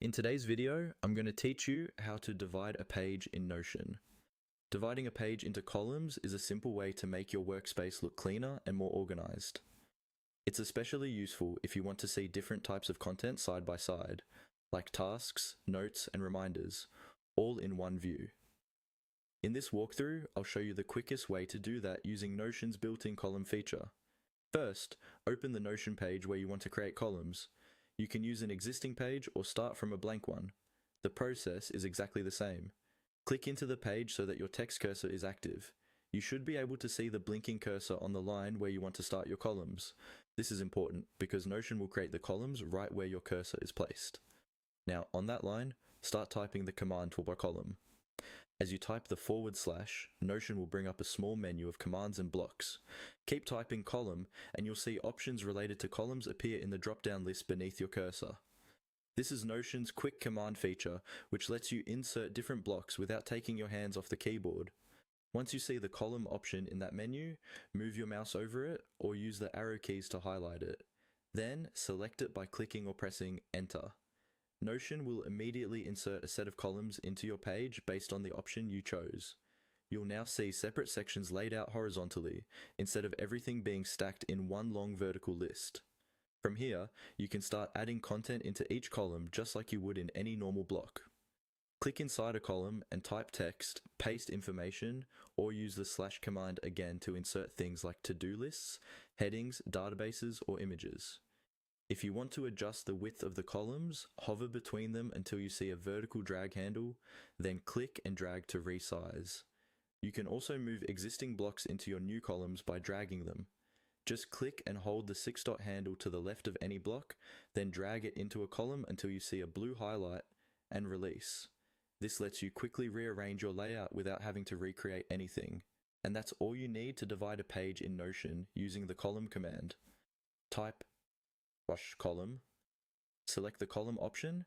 In today's video, I'm going to teach you how to divide a page in Notion. Dividing a page into columns is a simple way to make your workspace look cleaner and more organized. It's especially useful if you want to see different types of content side by side, like tasks, notes, and reminders, all in one view. In this walkthrough, I'll show you the quickest way to do that using Notion's built-in column feature. First, open the Notion page where you want to create columns. You can use an existing page or start from a blank one. The process is exactly the same. Click into the page so that your text cursor is active. You should be able to see the blinking cursor on the line where you want to start your columns. This is important because Notion will create the columns right where your cursor is placed. Now, on that line, start typing the command for a column. As you type the /, Notion will bring up a small menu of commands and blocks. Keep typing column and you'll see options related to columns appear in the drop-down list beneath your cursor. This is Notion's quick command feature, which lets you insert different blocks without taking your hands off the keyboard. Once you see the column option in that menu, move your mouse over it or use the arrow keys to highlight it. Then select it by clicking or pressing Enter. Notion will immediately insert a set of columns into your page based on the option you chose. You'll now see separate sections laid out horizontally, instead of everything being stacked in one long vertical list. From here, you can start adding content into each column just like you would in any normal block. Click inside a column and type text, paste information, or use the / command again to insert things like to-do lists, headings, databases, or images. If you want to adjust the width of the columns, hover between them until you see a vertical drag handle, then click and drag to resize. You can also move existing blocks into your new columns by dragging them. Just click and hold the 6-dot handle to the left of any block, then drag it into a column until you see a blue highlight, and release. This lets you quickly rearrange your layout without having to recreate anything. And that's all you need to divide a page in Notion using the column command. Type / column, select the column option,